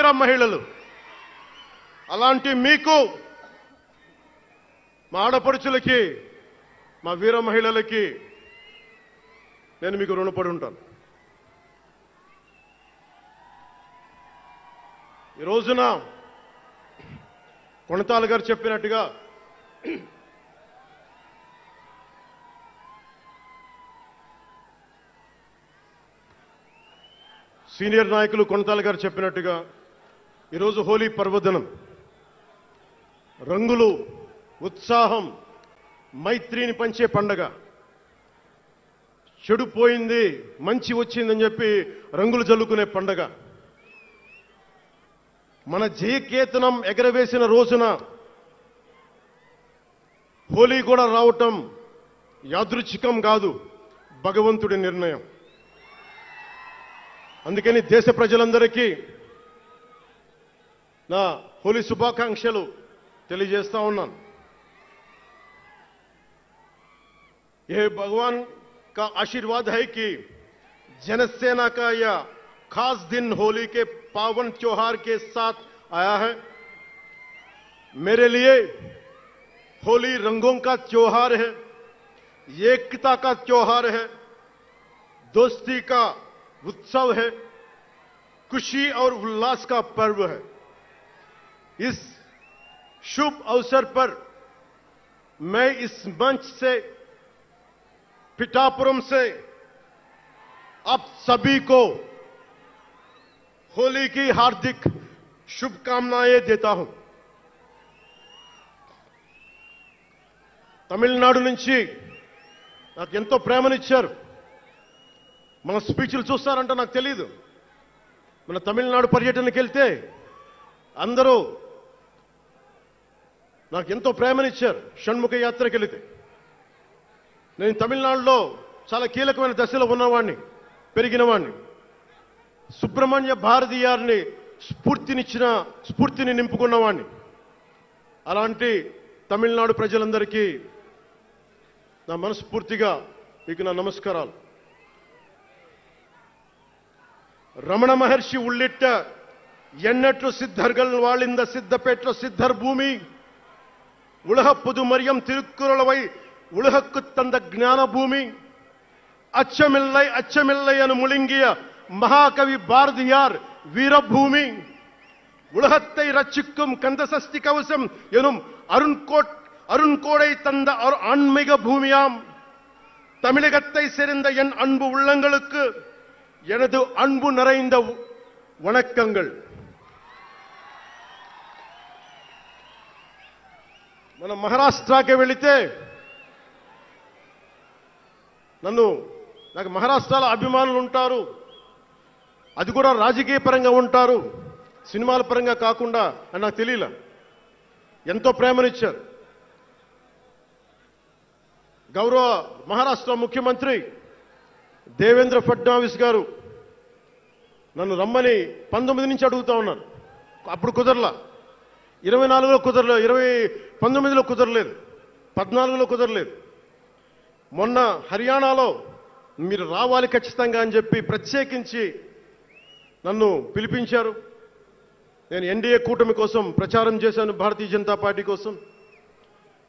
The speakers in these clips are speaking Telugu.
వీర మహిళలు. అలాంటి మీకు, మా ఆడపడుచులకి, మా వీర మహిళలకి నేను మీకు రుణపడి ఉంటాను. ఈ రోజున కొణతాల గారు చెప్పినట్టుగా సీనియర్ నాయకులు కొణతాల గారు చెప్పినట్టుగా ఈరోజు హోలీ పర్వదినం. రంగులు, ఉత్సాహం, మైత్రిని పంచే పండగ. చెడు పోయింది, మంచి వచ్చిందని చెప్పి రంగులు జల్లుకునే పండగ. మన జయకేతనం ఎగరవేసిన రోజున హోలీ కూడా రావటం యాదృచ్ఛికం కాదు, భగవంతుడి నిర్ణయం. అందుకని దేశ ప్రజలందరికీ నా హోలీ శుభాకాంక్షలు తెలియజేస్తా ఉన్నాను. ये भगवान का आशीर्वाद है कि जनसेना का यह खास दिन होली के पावन त्योहार के साथ आया है. मेरे लिए होली रंगों का त्योहार है, एकता का त्योहार है, दोस्ती का उत्सव है, खुशी और उल्लास का पर्व है. इस शुभ अवसर पर मैं इस मंच से, पिठापुरम से आप सभी को होली की हार्दिक शुभकामनाएं देता हूं. తమిళనాడు నుంచి నాకు ఎంతో ప్రేమనిచ్చారు. మన స్పీచ్లు చూస్తారంటే నాకు తెలియదు. మన తమిళనాడు పర్యటనకి వెళ్తే అందరూ నాకు ఎంతో ప్రేమనిచ్చారు. షణ్ముఖ యాత్రకి వెళితే నేను తమిళనాడులో చాలా కీలకమైన దశలో ఉన్నవాడిని, పెరిగినవాడిని. సుబ్రహ్మణ్య భారతీయారిని స్ఫూర్తిని నింపుకున్నవాడిని. అలాంటి తమిళనాడు ప్రజలందరికీ నా మనస్ఫూర్తిగా మీకు నా నమస్కారాలు. రమణ మహర్షి ఉళ్ళిట్ట ఎన్నట్లు సిద్ధర్గల్ వాళింద సిద్ధపేట్ల సిద్ధర్ భూమి ఉలహ పుదుమరియం తిరుక్కురళవై உலகுக்கு தந்த ஞான பூமி அச்சமில்லை என முழுங்கிய மகாகவி பாரதியார் வீரபூமி உலகத்தை ரட்சிக்கும் கந்தசஷ்டி கவசம் எனும் அருண்கோடை தந்த ஆன்மீக பூமியாம் தமிழகத்தை சேர்ந்த என் அன்பு உள்ளங்களுக்கு எனது அன்பு நிறைந்த வணக்கங்கள். మన మహారాష్ట్రకి వెళితే నాకు మహారాష్ట్రలో అభిమానులు ఉంటారు. అది కూడా రాజకీయ పరంగా ఉంటారు, సినిమాల పరంగా కాకుండా అని నాకు తెలియలే. ఎంతో ప్రేమనిచ్చారు. గౌరవ మహారాష్ట్ర ముఖ్యమంత్రి దేవేంద్ర ఫడ్నవీస్ గారు నన్ను రమ్మని 19 నుంచి అడుగుతా ఉన్నారు. అప్పుడు కుదరలా, 24లో కుదరలేదు, 19లో కుదరలేదు, 14లో కుదరలేదు. మొన్న హర్యానాలో మీరు రావాలి ఖచ్చితంగా అని చెప్పి ప్రత్యేకించి నన్ను పిలిపించారు. నేను ఎన్డీఏ కూటమి కోసం ప్రచారం చేశాను, భారతీయ జనతా పార్టీ కోసం.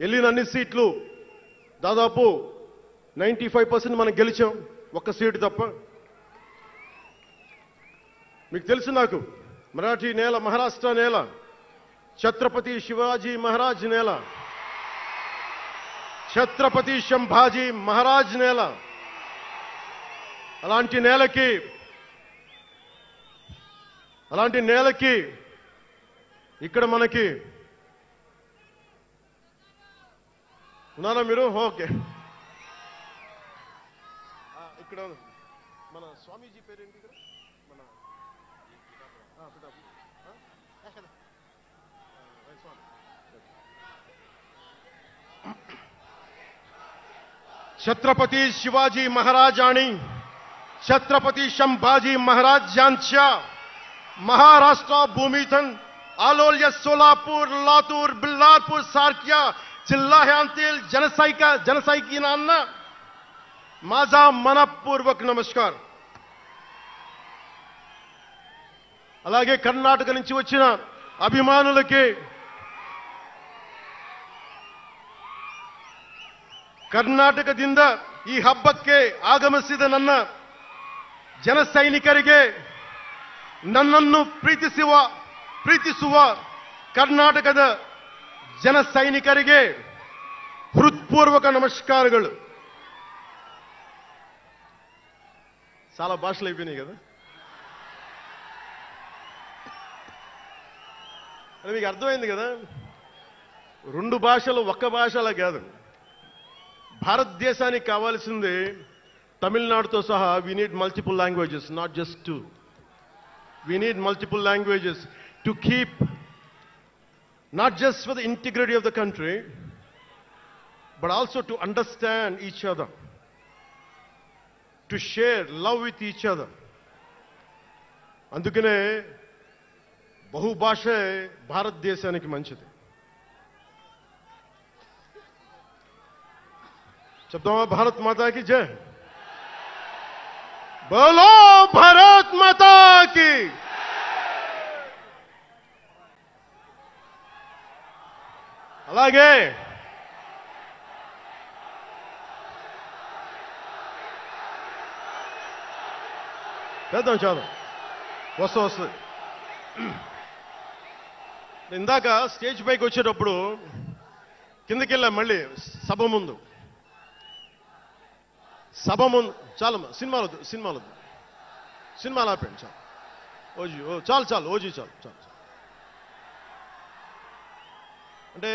వెళ్ళిన అన్ని సీట్లు దాదాపు 95% మనం గెలిచాం, ఒక్క సీటు తప్ప. మీకు తెలుసు, నాకు మరాఠీ నేల, మహారాష్ట్ర నేల, ఛత్రపతి శివాజీ మహారాజ్ నేల, ఛత్రపతి సంభాజీ మహారాజ్ నేల. అలాంటి నేలకి ఇక్కడ మనకి ఉన్నారా మీరు? ఓకే. ఇక్కడ మన స్వామీజీ పేరేంటి? ఇక్కడ మన छत्रपती शिवाजी महाराज आणि छत्रपती संभाजी महाराज यांच्या महाराष्ट्र भूमीतून आलोल्य सोलापूर, लातूर, बिल्लारपूर सारख्या जिल्ह्यांतील जनसैनिकांना माझा मनपूर्वक नमस्कार. అలాగే కర్ణాటక నుంచి వచ్చిన అభిమానులకి, ಕರ್ನಾಟಕದಿಂದ ಈ ಹಬ್ಬಕ್ಕೆ ಆಗಮಿಸಿದ ನನ್ನ ಜನ ಸೈನಿಕರಿಗೆ, ನನ್ನನ್ನು ಪ್ರೀತಿಸುವ ಕರ್ನಾಟಕದ ಜನ ಸೈನಿಕರಿಗೆ హృత్పూర్వక నమస్కారాలు. చాలా భాషలు అయిపోయినాయి కదా. అది మీకు అర్థమైంది కదా. రెండు భాషలు ఒక్క భాషలా కాదు. భారతదేశానికి కావాల్సింది తమిళనాడుతో సహా we need multiple languages, not just two. We need multiple languages to keep, not just for the integrity of the country, but also to understand each other, to share love with each other. అందుకనే బహుభాష భారతదేశానికి మంచిది. చెప్తామా? భారత్ మాతాకి జై. బోలో భారత్ మాతాకి. అలాగే చేద్దాం చాలా వస్తుంది. ఇందాక స్టేజ్ పైకి వచ్చేటప్పుడు కిందకి వెళ్ళా. మళ్ళీ సభ ముందు చాలా సినిమాలు ఆపండి. చాలు ఓజీ చాలు. అంటే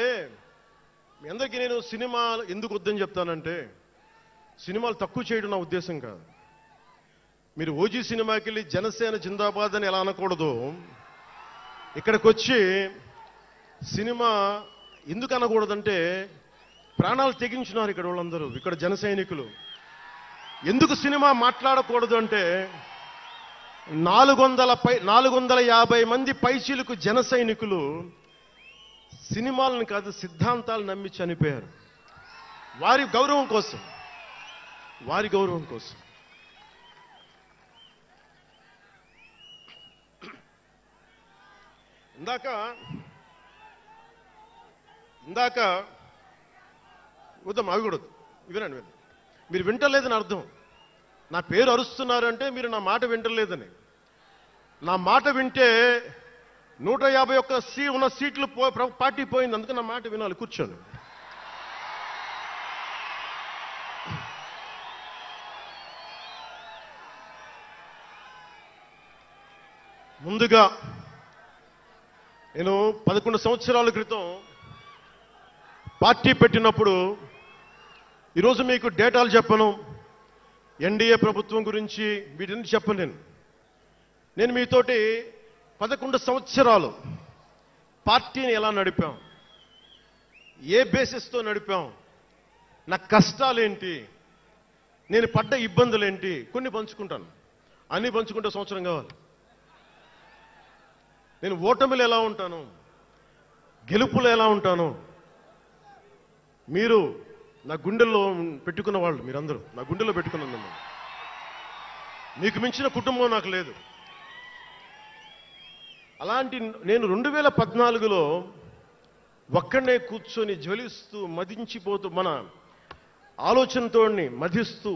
మీ అందరికీ నేను సినిమాలు ఎందుకు వద్దని చెప్తానంటే, సినిమాలు తక్కువ చేయడం నా ఉద్దేశం కాదు. మీరు ఓజీ సినిమాకి వెళ్ళి జనసేన జిందాబాద్ అని ఎలా అనకూడదు, ఇక్కడికి వచ్చి సినిమా ఎందుకు అనకూడదంటే, ప్రాణాలు తెగించున్నారు ఇక్కడ వాళ్ళందరూ, ఇక్కడ జన సైనికులు. ఎందుకు సినిమా మాట్లాడకూడదు అంటే, 450 మంది పైచీలకు జన సైనికులు సినిమాలను కాదు సిద్ధాంతాలు నమ్మి చనిపోయారు. వారి గౌరవం కోసం. ఇందాక వద్దాం, అవి కూడా వినండి. మీరు వింటలేదని అర్థం. నా పేరు అరుస్తున్నారంటే మీరు నా మాట వింటలేదని. నా మాట వింటే 151 ఉన్న సీట్లు పార్టీ పోయింది. అందుకే నా మాట వినాలి. కూర్చోండి. ముందుగా నేను 11 సంవత్సరాల క్రితం పార్టీ పెట్టినప్పుడు, ఈరోజు మీకు డేటాలు చెప్పను, ఎన్డీఏ ప్రభుత్వం గురించి వీటిని చెప్పలేను. నేను మీతోటి 11 సంవత్సరాలు పార్టీని ఎలా నడిపాం, ఏ బేసిస్తో నడిపాం, నా కష్టాలేంటి, నేను పడ్డ ఇబ్బందులేంటి, కొన్ని పంచుకుంటాను. అన్ని పంచుకుంటే సంవత్సరం కావాలి. నేను ఓటమిలు ఎలా ఉంటాను, గెలుపులు ఎలా ఉంటాను. మీరు నా గుండెల్లో పెట్టుకున్న వాళ్ళు, మీరందరూ నా గుండెల్లో పెట్టుకున్నాను. మీకు మించిన కుటుంబం నాకు లేదు. అలాంటి నేను 2014లో ఒక్కడనే కూర్చొని జ్వలిస్తూ మదించిపోతూ, మన ఆలోచనతో మధిస్తూ,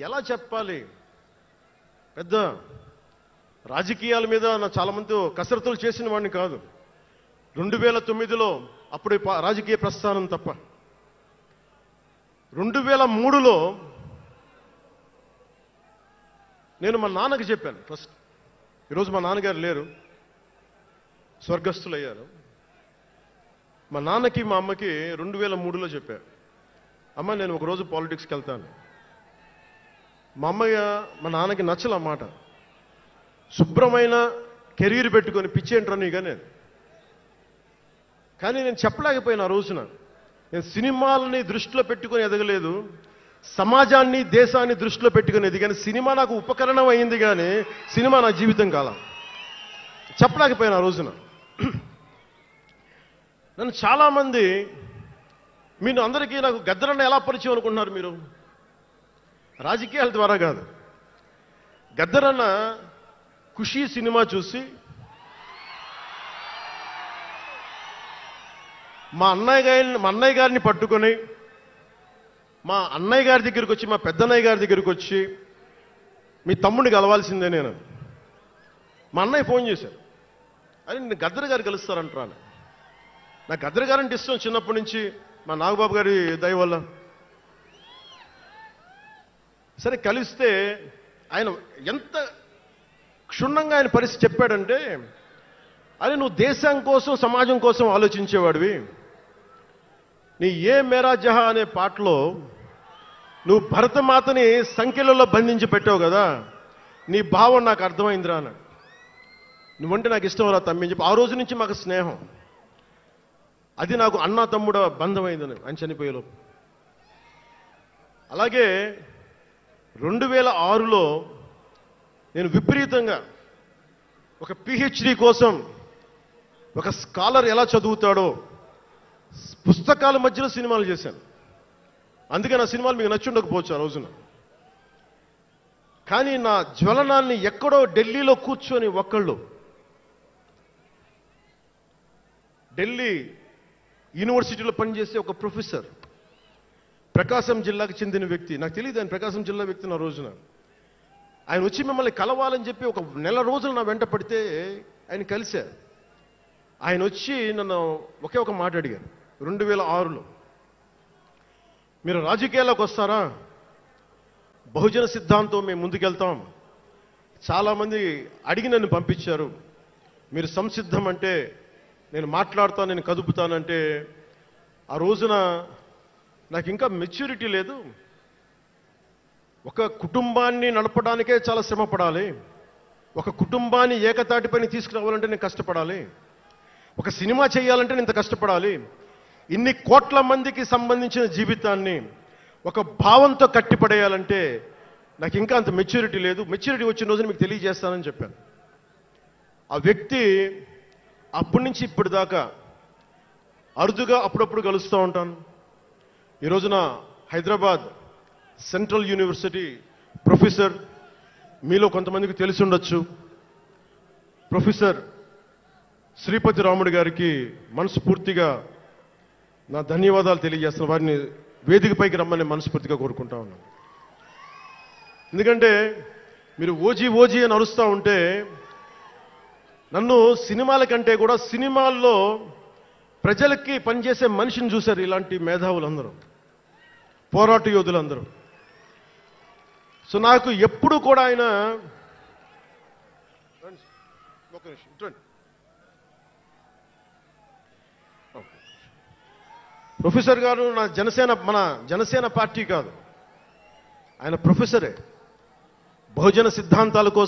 ఎలా చెప్పాలి, పెద్ద రాజకీయాల మీద నా చాలా మందితో కసరత్తులు చేసిన వాడిని కాదు. 2009లో అప్పుడు రాజకీయ ప్రస్థానం తప్ప. 2003లో నేను మా నాన్నకి చెప్పాను ఫస్ట్. ఈరోజు మా నాన్నగారు లేరు, స్వర్గస్థులయ్యారు. మా నాన్నకి మా అమ్మకి 2003లో చెప్పారు, అమ్మ నేను ఒకరోజు పాలిటిక్స్కి వెళ్తాను. మా అమ్మయ్య మా నాన్నకి నచ్చల మాట. శుభ్రమైన కెరీర్ పెట్టుకొని పిచ్చేంట్రా నీకనే. కానీ నేను చెప్పలేకపోయినా ఆ రోజున. నేను సినిమాలని దృష్టిలో పెట్టుకొని ఎదగలేదు, సమాజాన్ని దేశాన్ని దృష్టిలో పెట్టుకొని ఎదిగాను. సినిమా నాకు ఉపకరణం అయింది, కానీ సినిమా నా జీవితం కాలం. చెప్పలేకపోయినా ఆ రోజున. నన్ను చాలామంది, మీరు అందరికీ నాకు గద్దరన్న ఎలా పరిచయం అనుకుంటున్నారు మీరు? రాజకీయాల ద్వారా కాదు. గద్దరన్న ఖుషీ సినిమా చూసి మా అన్నయ్య గారిని పట్టుకొని మా అన్నయ్య గారి దగ్గరికి వచ్చి, మా పెద్దన్నయ్య గారి దగ్గరికి వచ్చి, మీ తమ్ముడిని కలవాల్సిందే నేను. మా అన్నయ్య ఫోన్ చేశారు, అది నేను గద్దర్ గారు కలుస్తారంటాను. నాకు గద్దర్ గారు అంటే ఇష్టం చిన్నప్పటి నుంచి, మా నాగబాబు గారి దయ వల్ల. సరే కలిస్తే ఆయన ఎంత క్షుణ్ణంగా ఆయన పరిస్థితి చెప్పాడంటే, అరే నువ్వు దేశం కోసం సమాజం కోసం ఆలోచించేవాడివి. నీ ఏ మేరా జహా అనే పాటలో నువ్వు భరతమాతని సంఖ్యలలో బంధించి పెట్టావు కదా, నీ భావం నాకు అర్థమైందిరా అన్నాడు. నువ్వంటే నాకు ఇష్టం రా తమ్మి అని చెప్పి ఆ రోజు నుంచి మాకు స్నేహం. అది నాకు అన్నా తమ్ముడ బంధమైందని ఆయన చనిపోయేలోపు. అలాగే 2006లో నేను విపరీతంగా ఒక పిహెచ్డి కోసం ఒక స్కాలర్ ఎలా చదువుతాడో పుస్తకాల మధ్యలో సినిమాలు చేశాను. అందుకే నా సినిమాలు మీకు నచ్చి ఉండకపోవచ్చు ఆ రోజున. కానీ నా జ్వలనాన్ని ఎక్కడో ఢిల్లీలో కూర్చొని ఒక్కళ్ళు, ఢిల్లీ యూనివర్సిటీలో పనిచేసే ఒక ప్రొఫెసర్, ప్రకాశం జిల్లాకు చెందిన వ్యక్తి, నాకు తెలియదు ఆయన ప్రకాశం జిల్లా వ్యక్తి. నా రోజున ఆయన వచ్చి మిమ్మల్ని కలవాలని చెప్పి ఒక నెల రోజులు నా వెంట పడితే ఆయన కలిశారు. ఆయన వచ్చి నన్ను ఒకే ఒక మాట అడిగారు 2006లో, మీరు రాజకీయాల్లోకి వస్తారా? బహుజన సిద్ధాంతం మేము ముందుకెళ్తాం. చాలామంది అడిగి నన్ను పంపించారు, మీరు సంసిద్ధం అంటే నేను మాట్లాడతాను, నేను కదుపుతానంటే ఆ రోజున నాకు ఇంకా మెచ్యూరిటీ లేదు. ఒక కుటుంబాన్ని నడపడానికే చాలా శ్రమ పడాలి. ఒక కుటుంబాన్ని ఏకతాటిపైన తీసుకురావాలంటే నేను కష్టపడాలి. ఒక సినిమా చేయాలంటే నేను ఇంత కష్టపడాలి. ఇన్ని కోట్ల మందికి సంబంధించిన జీవితాన్ని ఒక భావంతో కట్టిపడేయాలంటే నాకు ఇంకా అంత మెచ్యూరిటీ లేదు. మెచ్యూరిటీ వచ్చిన రోజున మీకు తెలియజేస్తానని చెప్పాను. ఆ వ్యక్తి అప్పటి నుంచి ఇప్పటిదాకా అరుదుగా అప్పుడప్పుడు కలుస్తూ ఉంటాను. ఈ రోజున హైదరాబాద్ సెంట్రల్ యూనివర్సిటీ ప్రొఫెసర్, మీలో కొంతమందికి తెలిసి ఉండొచ్చు, ప్రొఫెసర్ శ్రీపతి రాముడు గారికి మనస్ఫూర్తిగా నా ధన్యవాదాలు తెలియజేస్తున్నాను. వారిని వేదికపైకి రమ్మని మనస్ఫూర్తిగా కోరుకుంటా ఉన్నాను. ఎందుకంటే మీరు ఓజీ ఓజీ అని అరుస్తూ ఉంటే నన్ను సినిమాల కంటే కూడా సినిమాల్లో ప్రజలకి పనిచేసే మనిషిని చూశారు ఇలాంటి మేధావులందరూ, పోరాట యోధులందరూ. సో నాకు ఎప్పుడు కూడా ఆయన ప్రొఫెసర్ గారు మన జనసేన పార్టీ కాదు, ఆయన ప్రొఫెసరే. బహుజన సిద్ధాంతాల కోసం